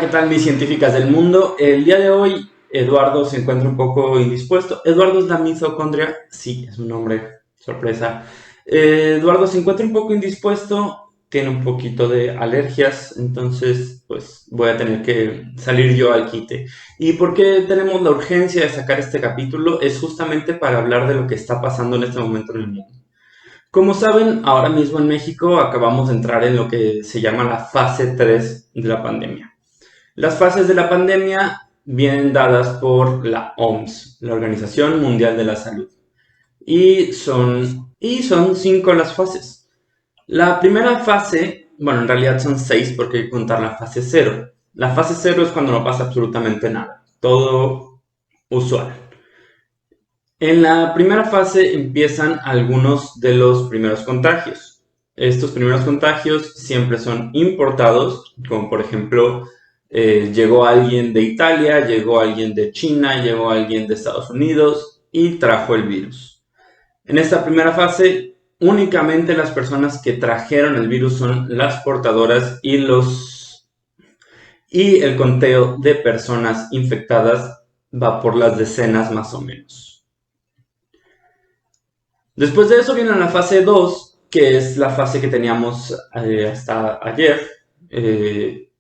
¿qué tal mis científicas del mundo? El día de hoy Eduardo se encuentra un poco indispuesto. Eduardo es la mitocondria, sí, es un nombre, sorpresa. Eduardo se encuentra un poco indispuesto, tiene un poquito de alergias, entonces pues voy a tener que salir yo al quite. ¿Y por qué tenemos la urgencia de sacar este capítulo? Es justamente para hablar de lo que está pasando en este momento en el mundo. Como saben, ahora mismo en México acabamos de entrar en lo que se llama la fase 3 de la pandemia. Las fases de la pandemia vienen dadas por la OMS, la Organización Mundial de la Salud, y son 5 las fases. La primera fase, bueno, en realidad son 6 porque hay que contar la fase 0. La fase 0 es cuando no pasa absolutamente nada, todo usual. En la primera fase empiezan algunos de los primeros contagios. Estos primeros contagios siempre son importados, como por ejemplo, llegó alguien de Italia, llegó alguien de China, llegó alguien de Estados Unidos y trajo el virus. En esta primera fase, únicamente las personas que trajeron el virus son las portadoras y el conteo de personas infectadas va por las decenas más o menos. Después de eso viene la fase 2, que es la fase que teníamos hasta ayer.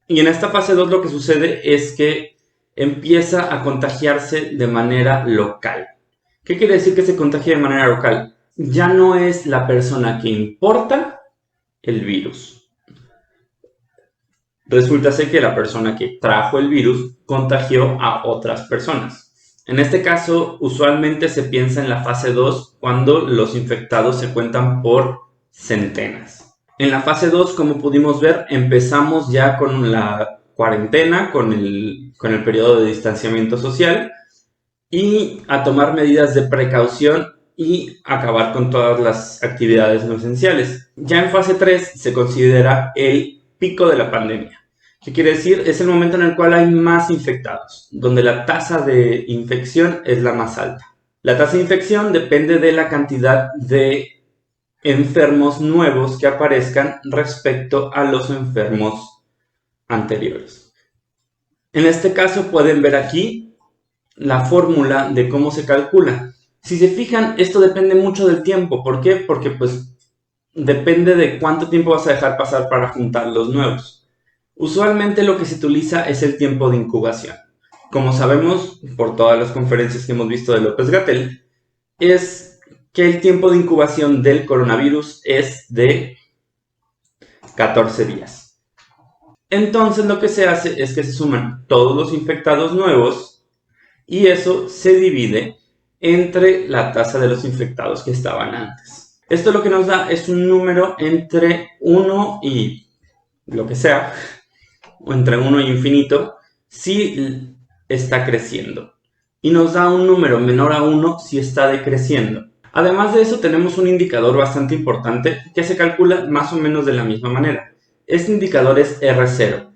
Y en esta fase 2 lo que sucede es que empieza a contagiarse de manera local. ¿Qué quiere decir que se contagie de manera local? Ya no es la persona que importa el virus. Resulta ser que la persona que trajo el virus contagió a otras personas. En este caso, usualmente se piensa en la fase 2 cuando los infectados se cuentan por centenas. En la fase 2, como pudimos ver, empezamos ya con la cuarentena, con el periodo de distanciamiento social y a tomar medidas de precaución y acabar con todas las actividades no esenciales. Ya en fase 3 se considera el pico de la pandemia. ¿Qué quiere decir? Es el momento en el cual hay más infectados, donde la tasa de infección es la más alta. La tasa de infección depende de la cantidad de enfermos nuevos que aparezcan respecto a los enfermos anteriores. En este caso pueden ver aquí la fórmula de cómo se calcula. Si se fijan, esto depende mucho del tiempo. ¿Por qué? Porque pues depende de cuánto tiempo vas a dejar pasar para juntar los nuevos. Usualmente lo que se utiliza es el tiempo de incubación. Como sabemos por todas las conferencias que hemos visto de López-Gatell, es que el tiempo de incubación del coronavirus es de 14 días. Entonces lo que se hace es que se suman todos los infectados nuevos y eso se divide entre la tasa de los infectados que estaban antes. Esto lo que nos da es un número entre 1 y lo que sea, o entre 1 y infinito, si está creciendo. Y nos da un número menor a 1 si está decreciendo. Además de eso, tenemos un indicador bastante importante que se calcula más o menos de la misma manera. Este indicador es R0.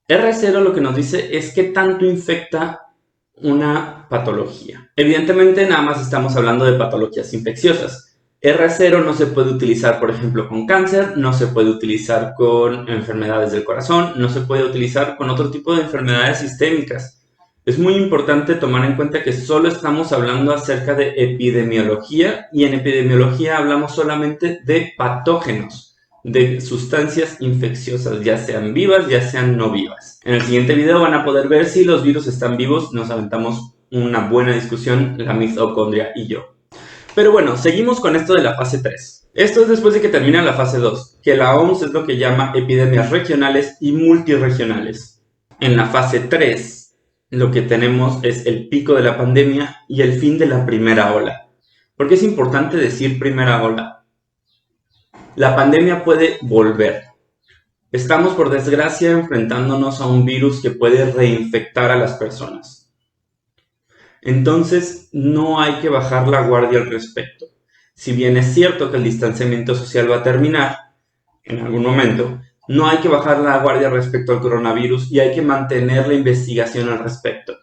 R0 lo que nos dice es qué tanto infecta una patología. Evidentemente, nada más estamos hablando de patologías infecciosas. R0 no se puede utilizar, por ejemplo, con cáncer, no se puede utilizar con enfermedades del corazón, no se puede utilizar con otro tipo de enfermedades sistémicas. Es muy importante tomar en cuenta que solo estamos hablando acerca de epidemiología y en epidemiología hablamos solamente de patógenos, de sustancias infecciosas, ya sean vivas, ya sean no vivas. En el siguiente video van a poder ver si los virus están vivos, nos aventamos una buena discusión, la mitocondria y yo. Pero bueno, seguimos con esto de la fase 3. Esto es después de que termina la fase 2, que la OMS es lo que llama epidemias regionales y multirregionales. En la fase 3, lo que tenemos es el pico de la pandemia y el fin de la primera ola. ¿Por qué es importante decir primera ola? La pandemia puede volver. Estamos, por desgracia, enfrentándonos a un virus que puede reinfectar a las personas. Entonces, no hay que bajar la guardia al respecto. Si bien es cierto que el distanciamiento social va a terminar en algún momento, no hay que bajar la guardia respecto al coronavirus y hay que mantener la investigación al respecto.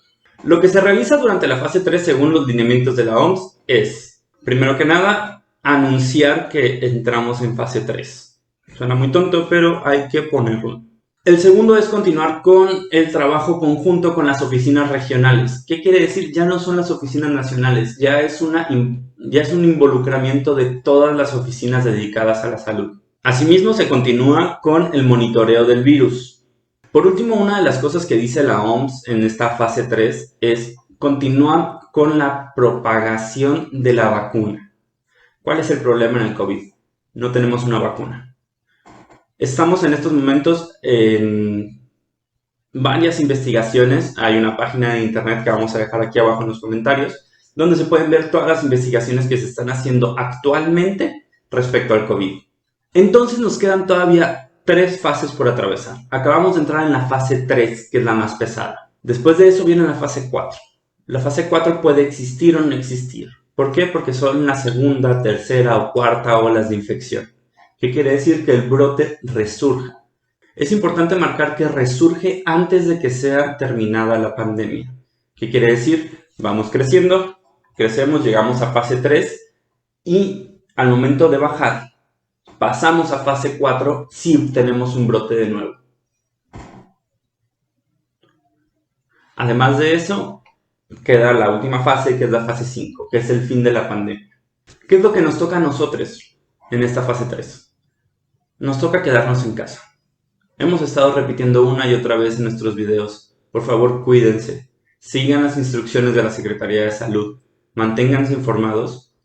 Lo que se realiza durante la fase 3 según los lineamientos de la OMS es, primero que nada, anunciar que entramos en fase 3. Suena muy tonto, pero hay que ponerlo. El segundo es continuar con el trabajo conjunto con las oficinas regionales. ¿Qué quiere decir? Ya no son las oficinas nacionales, ya es un involucramiento de todas las oficinas dedicadas a la salud. Asimismo, se continúa con el monitoreo del virus. Por último, una de las cosas que dice la OMS en esta fase 3 es continuar con la propagación de la vacuna. ¿Cuál es el problema en el COVID? No tenemos una vacuna. Estamos en estos momentos en varias investigaciones. Hay una página de internet que vamos a dejar aquí abajo en los comentarios, donde se pueden ver todas las investigaciones que se están haciendo actualmente respecto al COVID. Entonces nos quedan todavía 3 fases por atravesar. Acabamos de entrar en la fase 3, que es la más pesada. Después de eso viene la fase 4. La fase 4 puede existir o no existir. ¿Por qué? Porque son la segunda, tercera o cuarta olas de infección. ¿Qué quiere decir? Que el brote resurja. Es importante marcar que resurge antes de que sea terminada la pandemia. ¿Qué quiere decir? Vamos creciendo, crecemos, llegamos a fase 3 y al momento de bajar, pasamos a fase 4 si tenemos un brote de nuevo. Además de eso, queda la última fase, que es la fase 5, que es el fin de la pandemia. ¿Qué es lo que nos toca a nosotros en esta fase 3? Nos toca quedarnos en casa. Hemos estado repitiendo una y otra vez en nuestros videos. Por favor, cuídense. Sigan las instrucciones de la Secretaría de Salud. Manténganse informados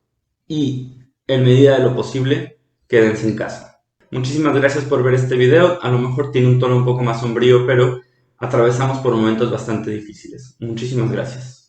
y, en medida de lo posible, quédense en casa. Muchísimas gracias por ver este video. A lo mejor tiene un tono un poco más sombrío, pero atravesamos por momentos bastante difíciles. Muchísimas gracias.